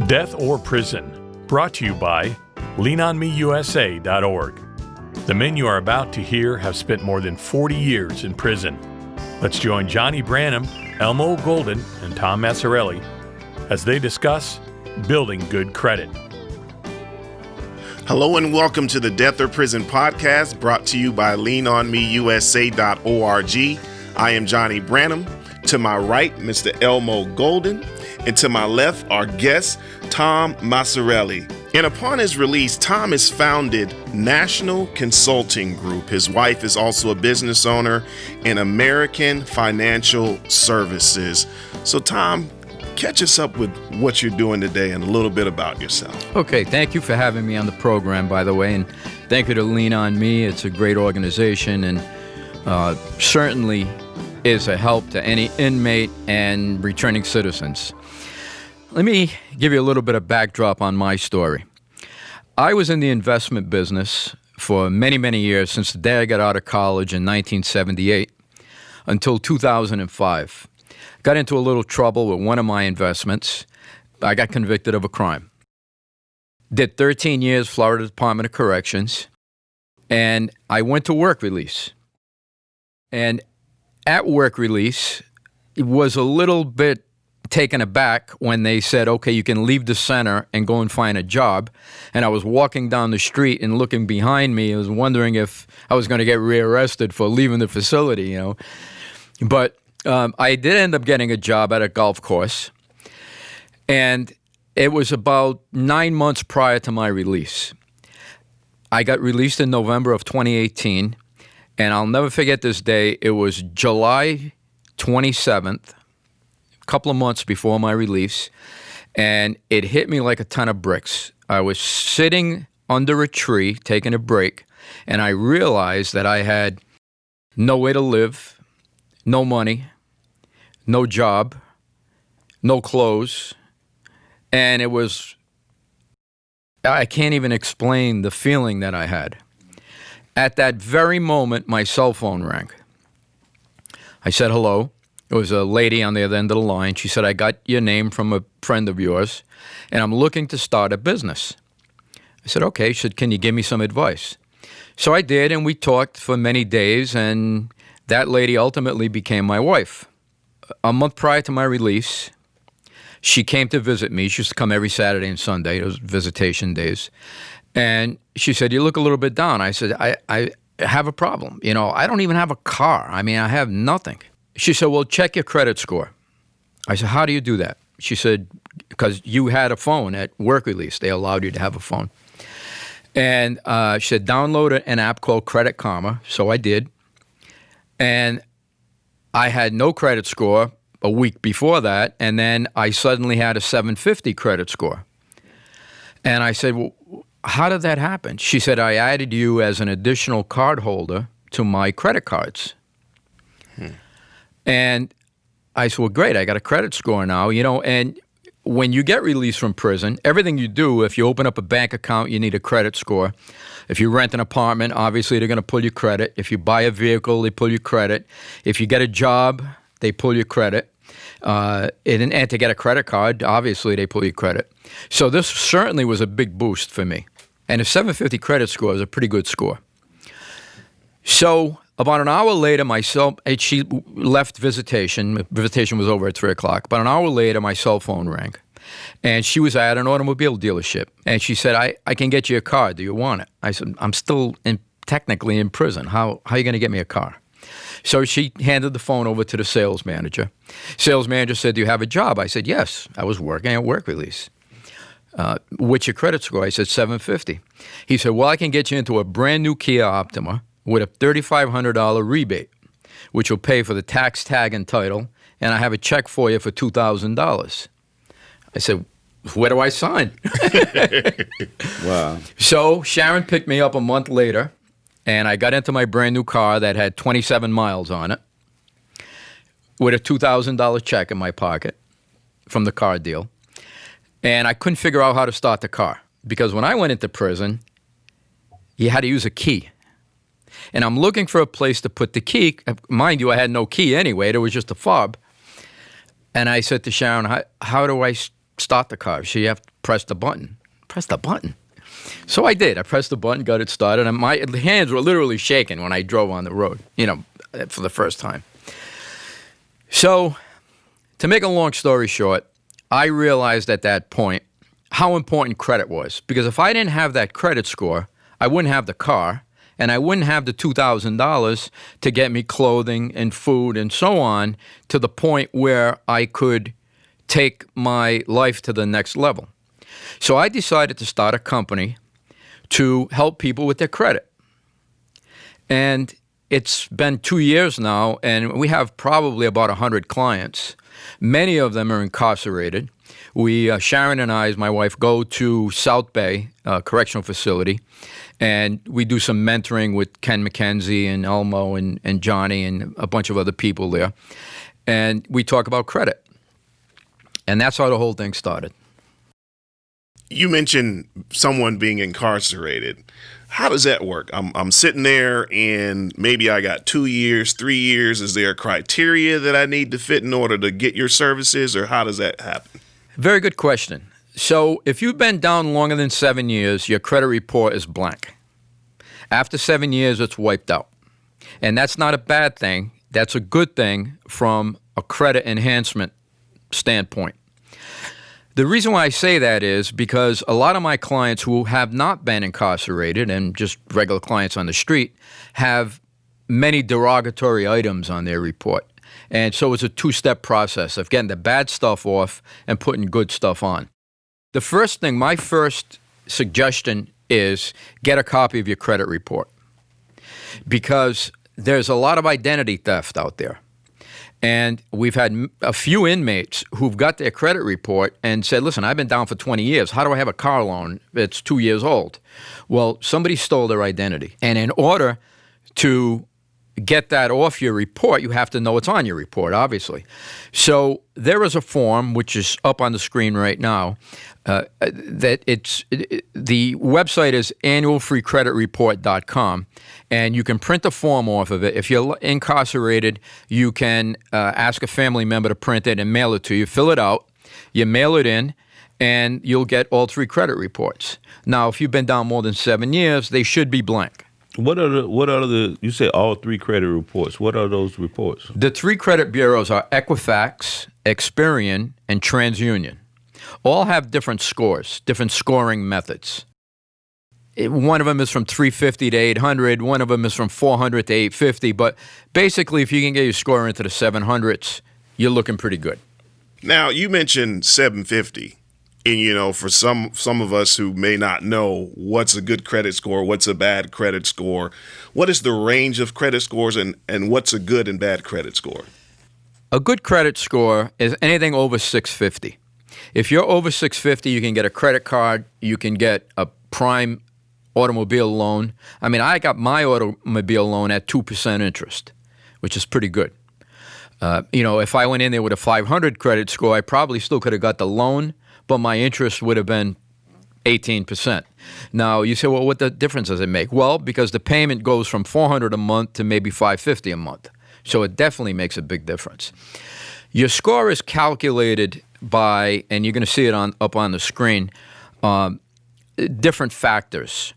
Death or Prison, brought to you by leanonmeusa.org. The men you are about to hear have spent more than 40 years in prison. Let's join Johnny Branham, Elmo Golden, and Tom Massarelli as they discuss building good credit. Hello and welcome to the Death or Prison podcast brought to you by leanonmeusa.org. I am Johnny Branham. To my right, Mr. Elmo Golden. And to my left, our guest, Tom Massarelli. And upon his release, Tom has founded National Consulting Group. His wife is also a business owner in American Financial Services. So Tom, catch us up with what you're doing today and a little bit about yourself. Okay, thank you for having me on the program, by the way, and thank you to Lean On Me. It's a great organization and certainly is a help to any inmate and returning citizens. Let me give you a little bit of backdrop on my story. I was in the investment business for many, many years, since the day I got out of college in 1978 until 2005. Got into a little trouble with one of my investments. I got convicted of a crime. Did 13 years, Florida Department of Corrections, and I went to work release. And at work release, it was a little bit taken aback when they said, okay, you can leave the center and go and find a job. And I was walking down the street and looking behind me. I was wondering if I was going to get rearrested for leaving the facility, you know. But I did end up getting a job at a golf course. And it was about 9 months prior to my release. I got released in November of 2018. And I'll never forget this day. It was July 27th. Couple of months before my release, and it hit me like a ton of bricks. I was sitting under a tree taking a break, and I realized that I had no way to live, no money, no job, no clothes, and it was, I can't even explain the feeling that I had. At that very moment, my cell phone rang. I said hello. It was a lady on the other end of the line. She said, I got your name from a friend of yours, and I'm looking to start a business. I said, okay. She said, can you give me some advice? So I did, and we talked for many days, and that lady ultimately became my wife. A month prior to my release, she came to visit me. She used to come every Saturday and Sunday. It was visitation days. And she said, you look a little bit down. I said, I have a problem. You know, I don't even have a car. I mean, I have nothing. She said, well, check your credit score. I said, how do you do that? She said, because you had a phone at work release. They allowed you to have a phone. And she said, download an app called Credit Karma. So I did. And I had no credit score a week before that. And then I suddenly had a 750 credit score. And I said, well, how did that happen? She said, I added you as an additional card holder to my credit cards. And I said, well, great, I got a credit score now, you know, and when you get released from prison, everything you do, if you open up a bank account, you need a credit score. If you rent an apartment, obviously they're going to pull your credit. If you buy a vehicle, they pull your credit. If you get a job, they pull your credit. And to get a credit card, obviously they pull your credit. So this certainly was a big boost for me. And a 750 credit score is a pretty good score. So about an hour later, she left visitation. Visitation was over at 3 o'clock. About an hour later, my cell phone rang. And she was at an automobile dealership. And she said, I can get you a car. Do you want it? I said, I'm still technically in prison. How are you going to get me a car? So she handed the phone over to the sales manager. Sales manager said, do you have a job? I said, yes. I was working at work release. What's your credit score? I said, 750. He said, well, I can get you into a brand new Kia Optima with a $3,500 rebate, which will pay for the tax tag and title, and I have a check for you for $2,000. I said, where do I sign? Wow. So Sharon picked me up a month later, and I got into my brand new car that had 27 miles on it with a $2,000 check in my pocket from the car deal. And I couldn't figure out how to start the car because when I went into prison, you had to use a key. And I'm looking for a place to put the key. Mind you, I had no key anyway. There was just a fob. And I said to Sharon, how do I start the car. So you have to press the button. Press the button. So I did. I pressed the button, got it started, and my hands were literally shaking when I drove on the road, for the first time. So, to make a long story short, I realized at that point how important credit was. Because if I didn't have that credit score, I wouldn't have the car, and I wouldn't have the $2,000 to get me clothing and food and so on to the point where I could take my life to the next level. So I decided to start a company to help people with their credit. And it's been 2 years now, and we have probably about 100 clients. Many of them are incarcerated. Sharon and I, as my wife, go to South Bay Correctional Facility, and we do some mentoring with Ken McKenzie and Elmo and Johnny and a bunch of other people there. And we talk about credit. And that's how the whole thing started. You mentioned someone being incarcerated. How does that work? I'm sitting there and maybe I got 2 years, 3 years. Is there a criteria that I need to fit in order to get your services, or how does that happen? Very good question. So if you've been down longer than 7 years, your credit report is blank. After 7 years, it's wiped out. And that's not a bad thing. That's a good thing from a credit enhancement standpoint. The reason why I say that is because a lot of my clients who have not been incarcerated and just regular clients on the street have many derogatory items on their report. And so it's a two-step process of getting the bad stuff off and putting good stuff on. The first thing, my first suggestion is get a copy of your credit report, because there's a lot of identity theft out there. And we've had a few inmates who've got their credit report and said, listen, I've been down for 20 years. How do I have a car loan? It's 2 years old. Well, somebody stole their identity. And in order to get that off your report, you have to know it's on your report, obviously. So there is a form, which is up on the screen right now, the website is annualfreecreditreport.com, and you can print the form off of it. If you're incarcerated, you can ask a family member to print it and mail it to you. Fill it out, you mail it in, and you'll get all 3 credit reports. Now, if you've been down more than 7 years, they should be blank. What are the you say all 3 credit reports. What are those reports? The 3 credit bureaus are Equifax, Experian, and TransUnion. All have different scores, different scoring methods. One of them is from 350 to 800. One of them is from 400 to 850. But basically, if you can get your score into the 700s, you're looking pretty good. Now, you mentioned 750. And, for some of us who may not know what's a good credit score, what's a bad credit score, what is the range of credit scores and what's a good and bad credit score? A good credit score is anything over 650. If you're over 650, you can get a credit card, you can get a prime automobile loan. I mean, I got my automobile loan at 2% interest, which is pretty good. If I went in there with a 500 credit score, I probably still could have got the loan, but my interest would have been 18%. Now, you say, well, what the difference does it make? Well, because the payment goes from $400 a month to maybe $550 a month. So it definitely makes a big difference. Your score is calculated by, and you're going to see it up on the screen, different factors.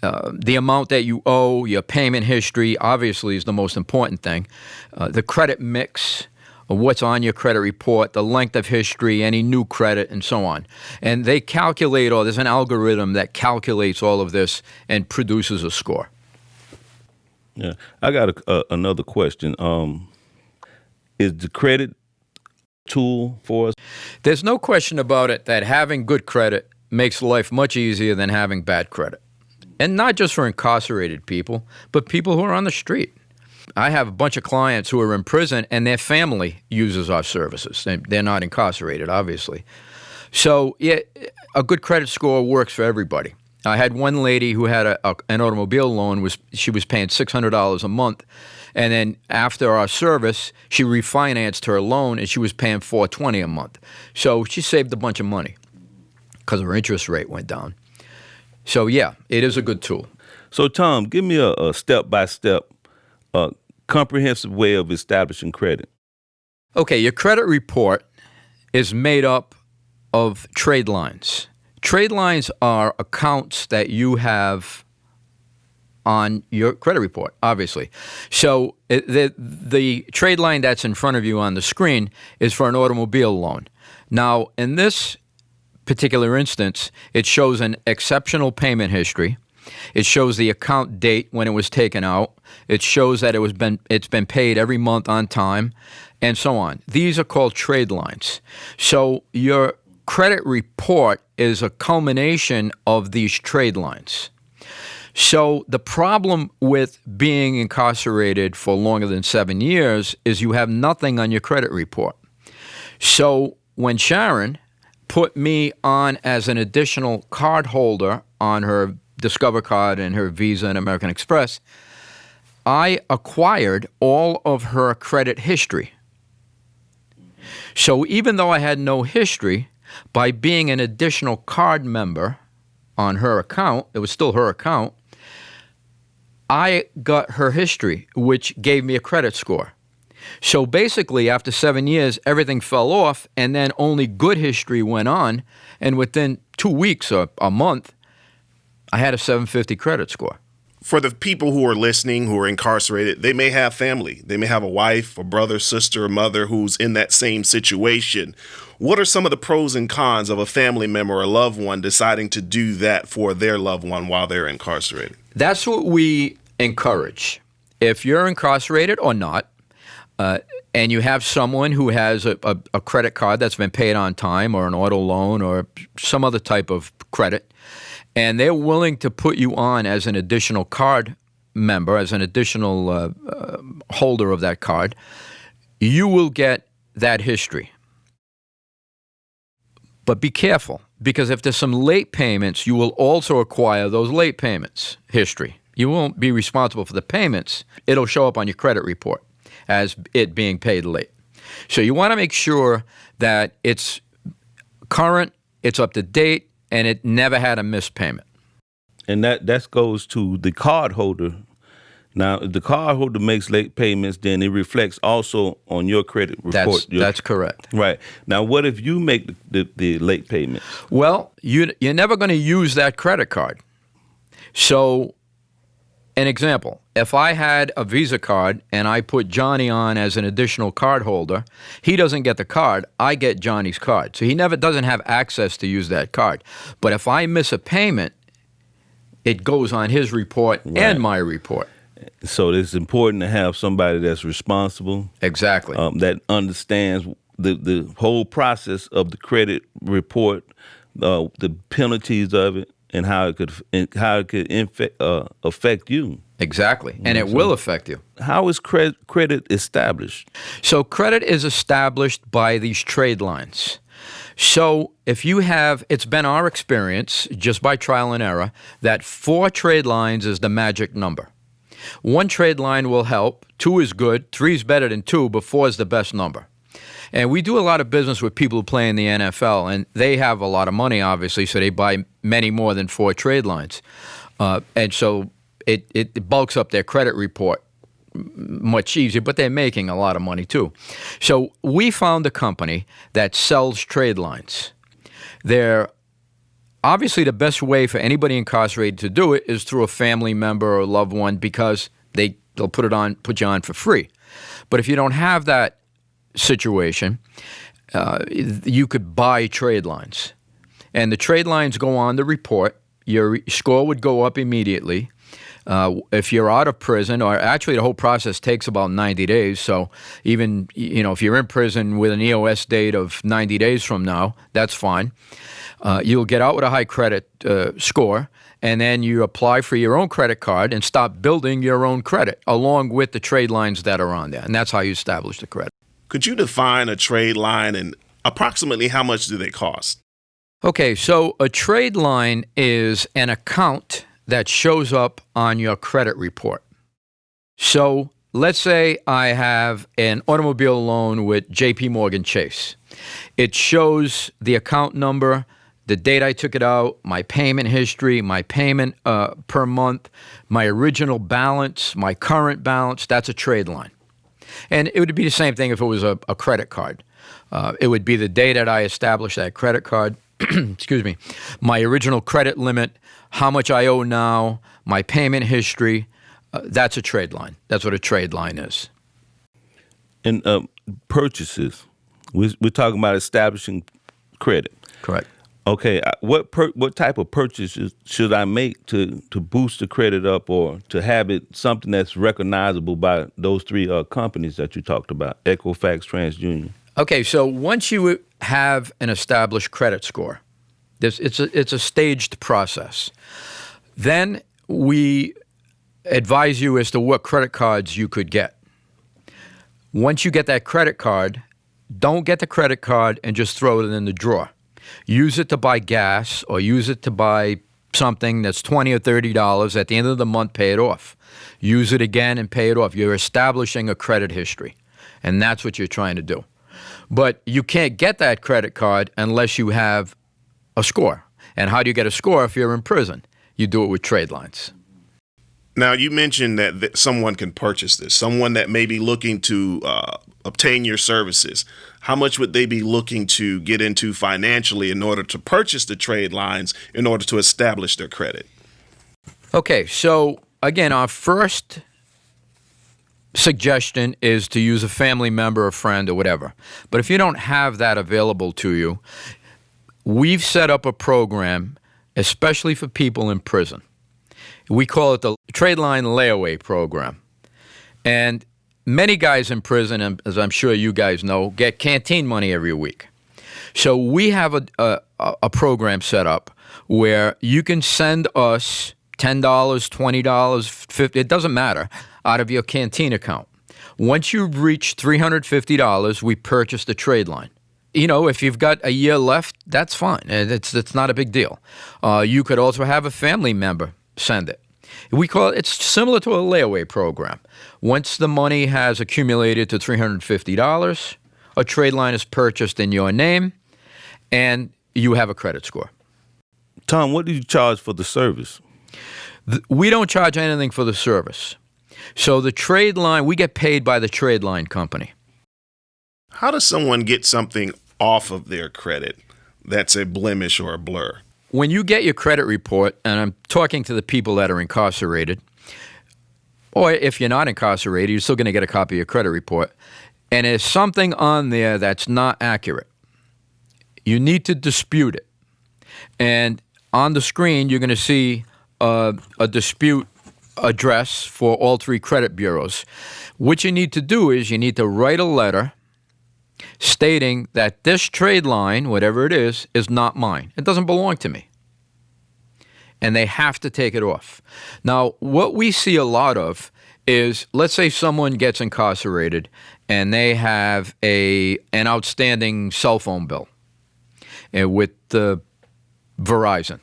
The amount that you owe, your payment history, obviously is the most important thing. The credit mix, what's on your credit report, the length of history, any new credit, and so on. And they calculate there's an algorithm that calculates all of this and produces a score. Yeah, I got another question. Is the credit tool for us? There's no question about it that having good credit makes life much easier than having bad credit. And not just for incarcerated people, but people who are on the street. I have a bunch of clients who are in prison and their family uses our services. They're not incarcerated, obviously. So, yeah, a good credit score works for everybody. I had one lady who had an automobile loan. She was paying $600 a month. And then after our service, she refinanced her loan and she was paying $420 a month. So she saved a bunch of money because her interest rate went down. So, yeah, it is a good tool. So, Tom, give me a step-by-step, comprehensive way of establishing credit. Okay, your credit report is made up of trade lines. Trade lines are accounts that you have on your credit report, obviously. So the trade line that's in front of you on the screen is for an automobile loan. Now, in this particular instance, it shows an exceptional payment history. It shows the account date when it was taken out. It shows that it's been paid every month on time, and so on. These are called trade lines. So your credit report is a culmination of these trade lines. So the problem with being incarcerated for longer than 7 years is you have nothing on your credit report. So when Sharon put me on as an additional card holder on her Discover card and her Visa and American Express, I acquired all of her credit history. So even though I had no history, by being an additional card member on her account, it was still her account, I got her history, which gave me a credit score. So basically, after 7 years, everything fell off, and then only good history went on, and within 2 weeks or a month, I had a 750 credit score. For the people who are listening, who are incarcerated, they may have family. They may have a wife, a brother, sister, or mother who's in that same situation. What are some of the pros and cons of a family member or a loved one deciding to do that for their loved one while they're incarcerated? That's what we encourage. If you're incarcerated or not, and you have someone who has a credit card that's been paid on time, or an auto loan, or some other type of credit, and they're willing to put you on as an additional card member, as an additional holder of that card, you will get that history. But be careful, because if there's some late payments, you will also acquire those late payments history. You won't be responsible for the payments. It'll show up on your credit report as it being paid late. So you want to make sure that it's current, it's up to date, and it never had a missed payment. And that goes to the card holder. Now, if the card holder makes late payments, then it reflects also on your credit report. That's correct. Right. Now, what if you make the late payment? Well, you're never going to use that credit card. So, an example, if I had a Visa card and I put Johnny on as an additional card holder, he doesn't get the card, I get Johnny's card. So he never doesn't have access to use that card. But if I miss a payment, it goes on his report and my report. So it's important to have somebody that's responsible. Exactly. That understands the whole process of the credit report, the penalties of it, and how it could affect you. Exactly, and it will affect you. How is credit established? So credit is established by these trade lines. So if you have, it's been our experience, just by trial and error, that 4 trade lines is the magic number. 1 trade line will help, 2 is good, 3 is better than 2, but 4 is the best number. And we do a lot of business with people who play in the NFL, and they have a lot of money, obviously, so they buy many more than 4 trade lines. And so it bulks up their credit report much easier, but they're making a lot of money too. So we found a company that sells trade lines. They're obviously the best way for anybody incarcerated to do it is through a family member or loved one, because they'll put you on for free. But if you don't have that situation, you could buy trade lines. And the trade lines go on the report. Your score would go up immediately. If you're out of prison, or actually the whole process takes about 90 days. So even, if you're in prison with an EOS date of 90 days from now, that's fine. You'll get out with a high credit score, and then you apply for your own credit card and start building your own credit along with the trade lines that are on there. And that's how you establish the credit. Could you define a trade line, and approximately how much do they cost? Okay, so a trade line is an account that shows up on your credit report. So let's say I have an automobile loan with JP Morgan Chase. It shows the account number, the date I took it out, my payment history, my payment per month, my original balance, my current balance. That's a trade line. And it would be the same thing if it was a credit card. It would be the day that I established that credit card, excuse me, my original credit limit, how much I owe now, my payment history. That's a trade line. That's what a trade line is. And purchases, we're talking about establishing credit. Correct. Okay, what type of purchases should I make to boost the credit up, or to have it something that's recognizable by those three companies that you talked about, Equifax, TransUnion? Okay, so once you have an established credit score, it's a staged process. Then we advise you as to what credit cards you could get. Once you get that credit card, don't get the credit card and just throw it in the drawer. Use it to buy gas, or use it to buy something that's $20 or $30. At the end of the month, pay it off. Use it again and pay it off. You're establishing a credit history, and that's what you're trying to do. But you can't get that credit card unless you have a score. And how do you get a score if you're in prison? You do it with trade lines. Now, you mentioned that someone can purchase this, someone that may be looking to obtain your services. How much would they be looking to get into financially in order to purchase the trade lines in order to establish their credit? Okay, so again, our first suggestion is to use a family member, a friend, or whatever. But if you don't have that available to you, we've set up a program especially for people in prison. We call it the Trade Line Layaway Program. And many guys in prison, as I'm sure you guys know, get canteen money every week. So we have a program set up where you can send us $10, $20, $50, it doesn't matter, out of your canteen account. Once you reach $350, we purchase the trade line. You know, if you've got a year left, that's fine. It's not a big deal. You could also have a family member send it. It's similar to a layaway program. Once the money has accumulated to $350, a trade line is purchased in your name, and you have a credit score. Tom, what do you charge for the service? We don't charge anything for the service. So the trade line, we get paid by the trade line company. How does someone get something off of their credit that's a blemish or a blur? When you get your credit report, and I'm talking to the people that are incarcerated, or if you're not incarcerated, you're still going to get a copy of your credit report, and there's something on there that's not accurate, you need to dispute it. And on the screen, you're going to see a dispute address for all three credit bureaus. What you need to do is you need to write a letter stating that this trade line, whatever it is not mine. It doesn't belong to me. And they have to take it off. Now, what we see a lot of is, let's say someone gets incarcerated and they have an outstanding cell phone bill with Verizon.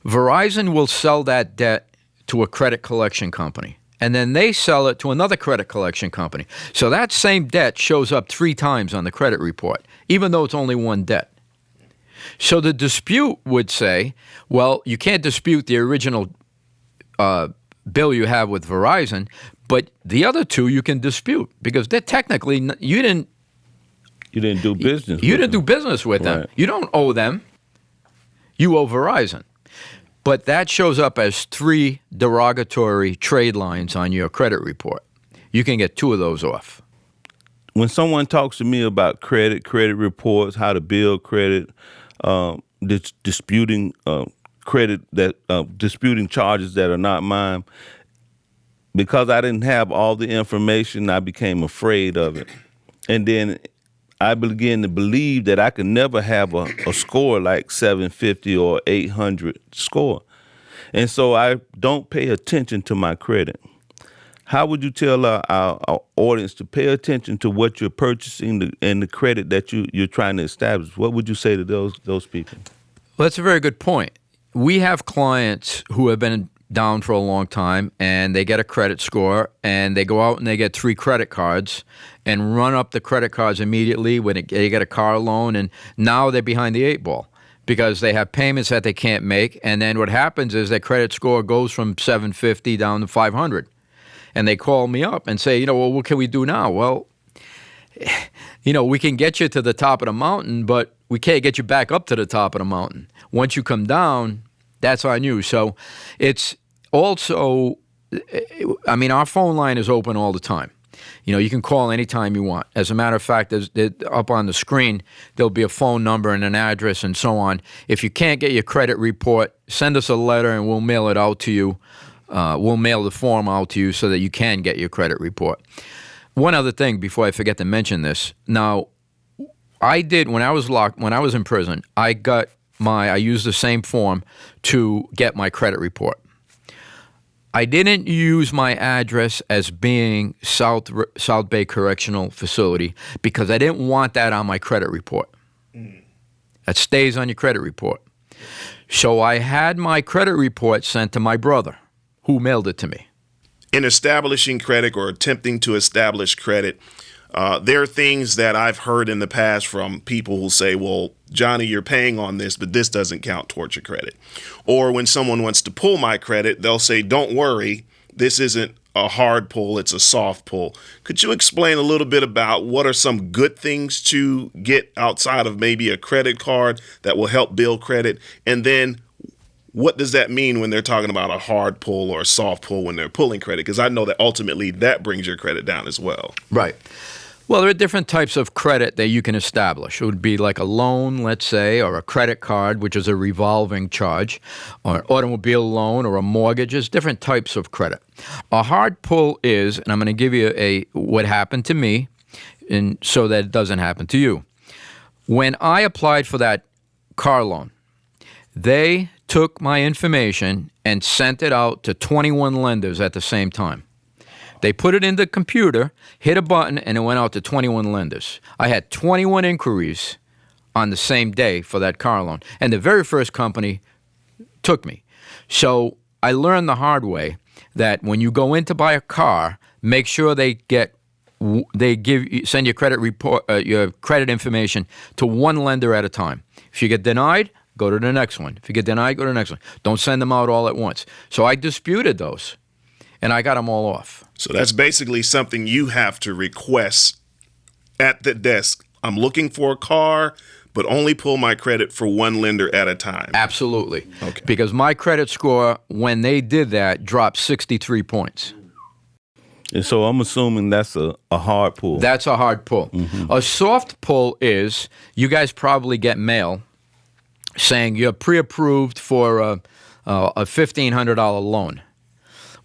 Verizon will sell that debt to a credit collection company, and then they sell it to another credit collection company. So that same debt shows up 3 times on the credit report, even though it's only one debt. So the dispute would say, well, you can't dispute the original bill you have with Verizon, but the other 2 you can dispute because they're technically, you didn't do business. You didn't do business with them. Right. You don't owe them. You owe Verizon. But that shows up as 3 derogatory trade lines on your credit report. You can get 2 of those off. When someone talks to me about credit reports, how to build credit, disputing credit, disputing charges that are not mine, because I didn't have all the information, I became afraid of it. And then I began to believe that I could never have a score like 750 or 800 score. And so I don't pay attention to my credit. How would you tell our audience to pay attention to what you're purchasing and the credit that you're trying to establish? What would you say to those people? Well, that's a very good point. We have clients who have been down for a long time, and they get a credit score, and they go out and they get 3 credit cards and run up the credit cards immediately when they get a car loan, and now they're behind the 8 ball because they have payments that they can't make, and then what happens is their credit score goes from 750 down to 500. And they call me up and say, well, what can we do now? Well, we can get you to the top of the mountain, but we can't get you back up to the top of the mountain. Once you come down, that's on you. So it's also, our phone line is open all the time. You can call anytime you want. As a matter of fact, up on the screen, there'll be a phone number and an address and so on. If you can't get your credit report, send us a letter and we'll mail it out to you. We'll mail the form out to you so that you can get your credit report. One other thing before I forget to mention this. Now, I did, when I was in prison, I used the same form to get my credit report. I didn't use my address as being South Bay Correctional Facility because I didn't want that on my credit report. That stays on your credit report. So I had my credit report sent to my brother, who mailed it to me. In establishing credit or attempting to establish credit, there are things that I've heard in the past from people who say, well, Johnny, you're paying on this, but this doesn't count towards your credit. Or when someone wants to pull my credit, they'll say, don't worry, this isn't a hard pull, it's a soft pull. Could you explain a little bit about what are some good things to get outside of maybe a credit card that will help build credit? And then what does that mean when they're talking about a hard pull or a soft pull when they're pulling credit? Because I know that ultimately that brings your credit down as well. Right. Well, there are different types of credit that you can establish. It would be like a loan, let's say, or a credit card, which is a revolving charge, or an automobile loan, or a mortgage. There's different types of credit. A hard pull is, and I'm going to give you what happened to me, and so that it doesn't happen to you. When I applied for that car loan, they took my information and sent it out to 21 lenders at the same time. They put it in the computer, hit a button, and it went out to 21 lenders. I had 21 inquiries on the same day for that car loan. And the very first company took me. So I learned the hard way that when you go in to buy a car, make sure send your credit report, your credit information to one lender at a time. If you get denied, go to the next one. If you get denied, go to the next one. Don't send them out all at once. So I disputed those, and I got them all off. So that's basically something you have to request at the desk. I'm looking for a car, but only pull my credit for one lender at a time. Absolutely. Okay. Because my credit score, when they did that, dropped 63 points. And so I'm assuming that's a hard pull. That's a hard pull. Mm-hmm. A soft pull is, you guys probably get mail saying you're pre-approved for a $1,500 loan.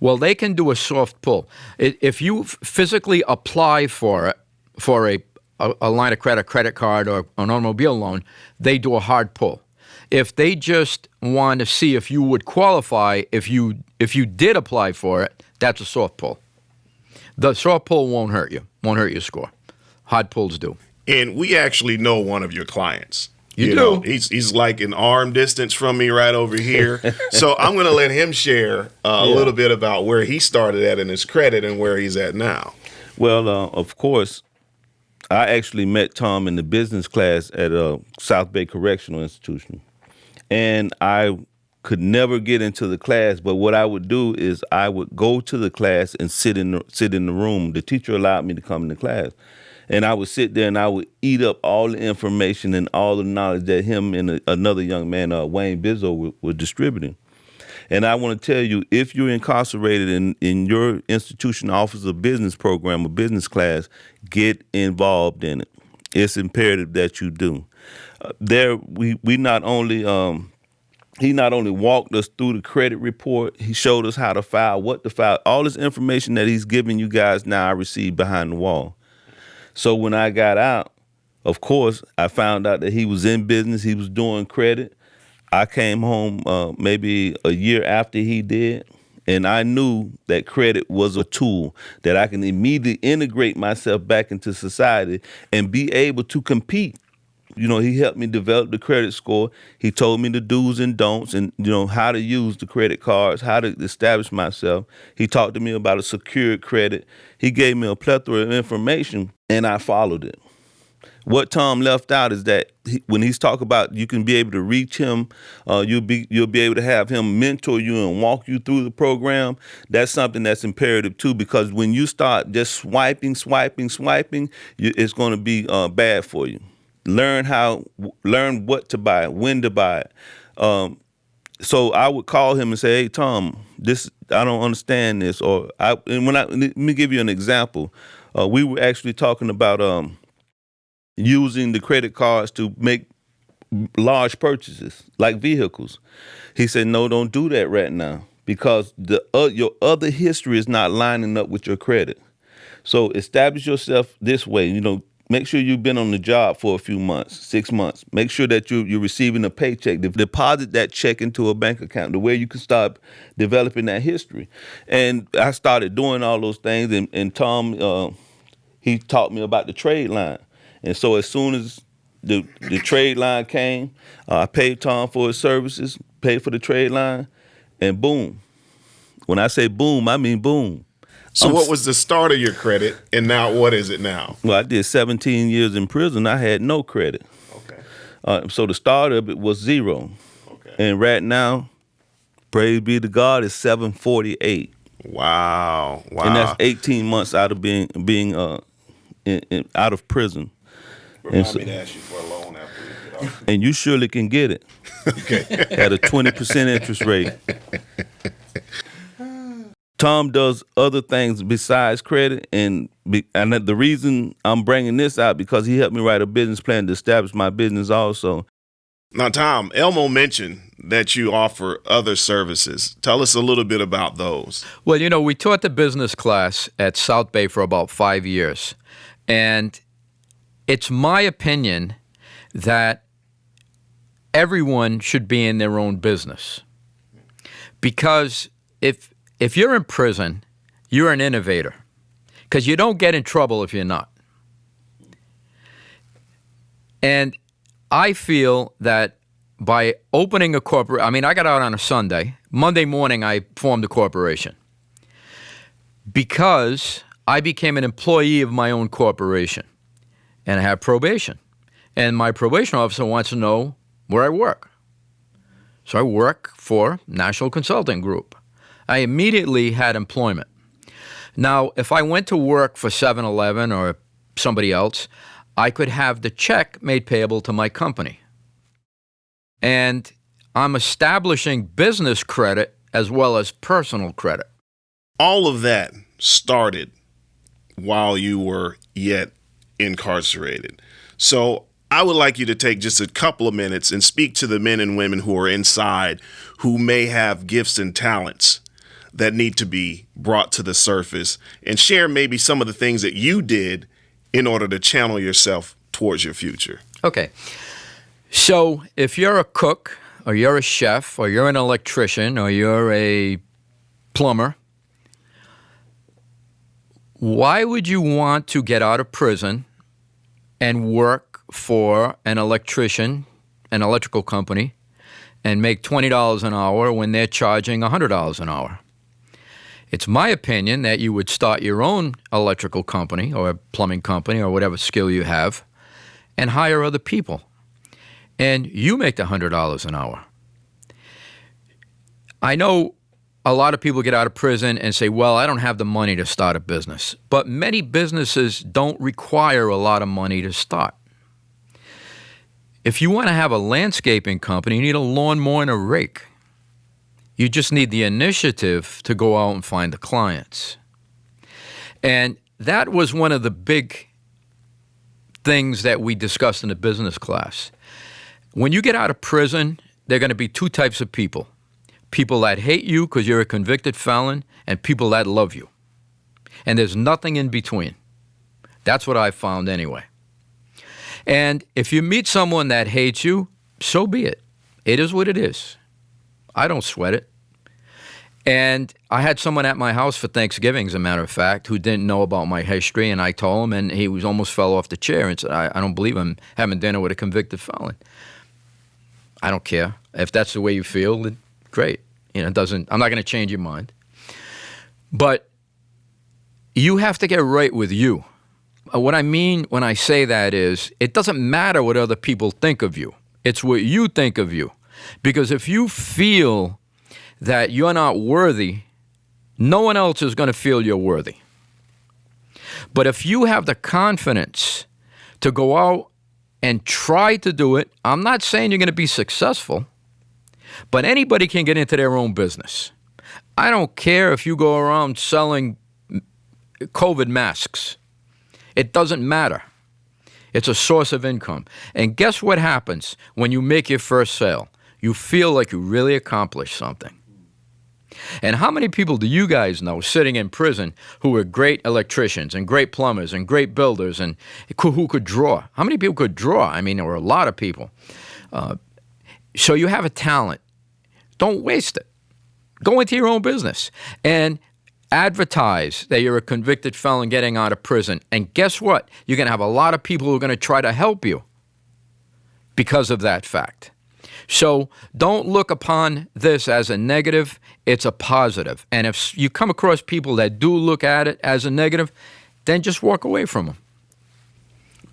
Well, they can do a soft pull. If you physically apply for it, for a line of credit, credit card, or an automobile loan, they do a hard pull. If they just want to see if you would qualify, if you did apply for it, that's a soft pull. The soft pull won't hurt you, won't hurt your score. Hard pulls do. And we actually know one of your clients. You do. Know, he's like an arm distance from me right over here. So I'm going to let him share a little bit about where he started at in his credit and where he's at now. Well, of course, I actually met Tom in the business class at South Bay Correctional Institution. And I could never get into the class, but what I would do is I would go to the class and sit in the room. The teacher allowed me to come into class. And I would sit there and I would eat up all the information and all the knowledge that him and another young man, Wayne Bizzo, were distributing. And I want to tell you, if you're incarcerated in your institution offers a business program, a business class, get involved in it. It's imperative that you do. He not only walked us through the credit report, he showed us how to file, what to file. All this information that he's giving you guys now I received behind the wall. So when I got out, of course, I found out that he was in business. He was doing credit. I came home maybe a year after he did, and I knew that credit was a tool that I can immediately integrate myself back into society and be able to compete. He helped me develop the credit score. He told me the do's and don'ts and, how to use the credit cards, how to establish myself. He talked to me about a secured credit. He gave me a plethora of information, and I followed it. What Tom left out is that when he's talking about you can be able to reach him, you'll be able to have him mentor you and walk you through the program. That's something that's imperative too, because when you start just swiping, it's going to be bad for you. Learn what to buy, when to buy it. So I would call him and say, "Hey Tom, I don't understand this." Let me give you an example. We were actually talking about using the credit cards to make large purchases, like vehicles. He said, "No, don't do that right now because your other history is not lining up with your credit. So establish yourself this way. Make sure you've been on the job for a few months, 6 months. Make sure that you're receiving a paycheck. Deposit that check into a bank account to where you can start developing that history." And I started doing all those things, and Tom, he taught me about the trade line. And so as soon as the trade line came, I paid Tom for his services, paid for the trade line, and boom. When I say boom, I mean boom. So what was the start of your credit, and now what is it now? Well, I did 17 years in prison. I had no credit. Okay. So the start of it was 0. Okay. And right now, praise be to God, it's 748. Wow. And that's 18 months out of being out of prison. Remind me to ask you for a loan after we get off. And you surely can get it. Okay. At a 20% interest rate. Tom does other things besides credit, and the reason I'm bringing this out because he helped me write a business plan to establish my business also. Now, Tom, Elmo mentioned that you offer other services. Tell us a little bit about those. Well, we taught the business class at South Bay for about 5 years, and it's my opinion that everyone should be in their own business, because if you're in prison, you're an innovator, because you don't get in trouble if you're not. And I feel that by opening a corporation, I got out on a Sunday. Monday morning, I formed a corporation because I became an employee of my own corporation, and I have probation. And my probation officer wants to know where I work. So I work for National Consulting Group. I immediately had employment. Now, if I went to work for 7-Eleven or somebody else, I could have the check made payable to my company. And I'm establishing business credit as well as personal credit. All of that started while you were yet incarcerated. So I would like you to take just a couple of minutes and speak to the men and women who are inside who may have gifts and talents that need to be brought to the surface, and share maybe some of the things that you did in order to channel yourself towards your future. Okay. So if you're a cook, or you're a chef, or you're an electrician, or you're a plumber, why would you want to get out of prison and work for an electrician, an electrical company, and make $20 an hour when they're charging $100 an hour? It's my opinion that you would start your own electrical company or a plumbing company or whatever skill you have and hire other people. And you make the $100 an hour. I know a lot of people get out of prison and say, well, I don't have the money to start a business. But many businesses don't require a lot of money to start. If you want to have a landscaping company, you need a lawnmower and a rake. You just need the initiative to go out and find the clients. And that was one of the big things that we discussed in the business class. When you get out of prison, there are going to be two types of people. People that hate you because you're a convicted felon, and people that love you. And there's nothing in between. That's what I found anyway. And if you meet someone that hates you, so be it. It is what it is. I don't sweat it. And I had someone at my house for Thanksgiving, as a matter of fact, who didn't know about my history, and I told him, and he almost fell off the chair and said, I don't believe I'm having dinner with a convicted felon. I don't care. If that's the way you feel, then great. I'm not going to change your mind. But you have to get right with you. What I mean when I say that is, it doesn't matter what other people think of you. It's what you think of you. Because if you feel that you're not worthy, no one else is going to feel you're worthy. But if you have the confidence to go out and try to do it, I'm not saying you're going to be successful, but anybody can get into their own business. I don't care if you go around selling COVID masks. It doesn't matter. It's a source of income. And guess what happens when you make your first sale? You feel like you really accomplished something. And how many people do you guys know sitting in prison who are great electricians and great plumbers and great builders and who could draw? How many people could draw? I mean, there were a lot of people. So you have a talent. Don't waste it. Go into your own business and advertise that you're a convicted felon getting out of prison. And guess what? You're going to have a lot of people who are going to try to help you because of that fact. So don't look upon this as a negative. It's a positive. And if you come across people that do look at it as a negative, then just walk away from them.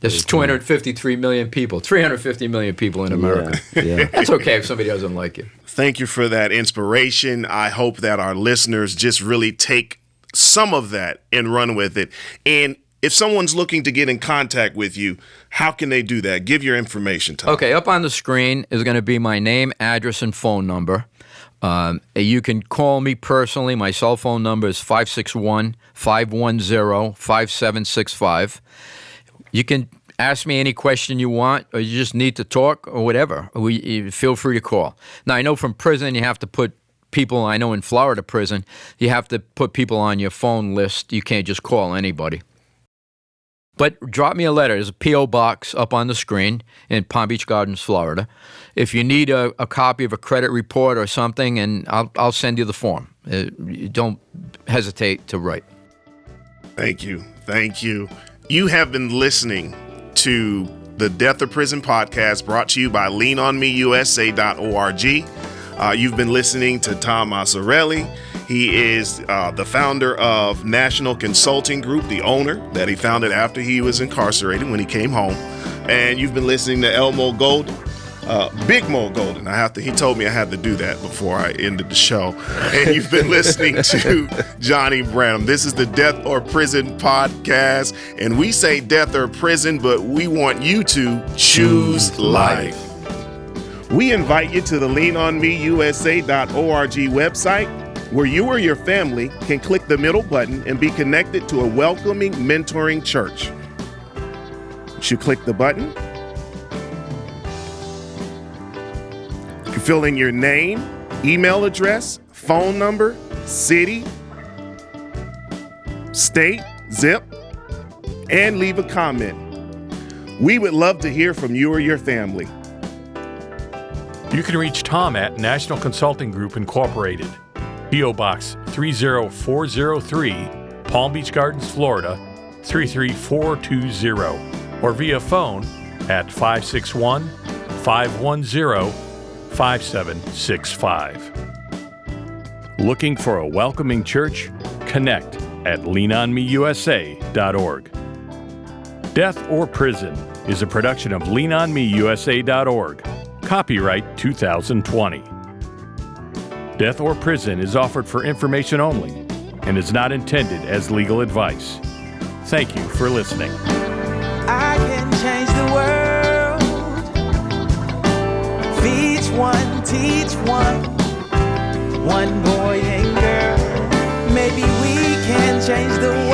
There's 253 million people, 350 million people in America. Yeah. That's okay if somebody doesn't like you. Thank you for that inspiration. I hope that our listeners just really take some of that and run with it. And if someone's looking to get in contact with you, how can they do that? Give your information, Tom. Okay, up on the screen is going to be my name, address, and phone number. You can call me personally. My cell phone number is 561-510-5765. You can ask me any question you want, or you just need to talk, or whatever. Feel free to call. Now, I know from prison you have to put people, I know in Florida prison, you have to put people on your phone list. You can't just call anybody. But drop me a letter. There's a P.O. box up on the screen in Palm Beach Gardens, Florida. If you need a copy of a credit report or something, and I'll send you the form. Don't hesitate to write. Thank you. Thank you. You have been listening to the Death or Prison podcast brought to you by leanonmeusa.org. You've been listening to Tom Massarelli. He is the founder of National Consulting Group, the owner that he founded after he was incarcerated when he came home. And you've been listening to Elmo Golden, Big Mo Golden. He told me I had to do that before I ended the show. And you've been listening to Johnny Branham. This is the Death or Prison podcast. And we say death or prison, but we want you to choose life. We invite you to the leanonmeusa.org website, where you or your family can click the middle button and be connected to a welcoming, mentoring church. Once you click the button, you fill in your name, email address, phone number, city, state, zip, and leave a comment. We would love to hear from you or your family. You can reach Tom at National Consulting Group Incorporated, P.O. Box 30403, Palm Beach Gardens, Florida 33420, or via phone at 561-510-5765. Looking for a welcoming church? Connect at leanonmeusa.org. Death or Prison is a production of leanonmeusa.org. Copyright 2020. Death or Prison is offered for information only and is not intended as legal advice. Thank you for listening. I can change the world. Each one, teach one. One boy and girl. Maybe we can change the world.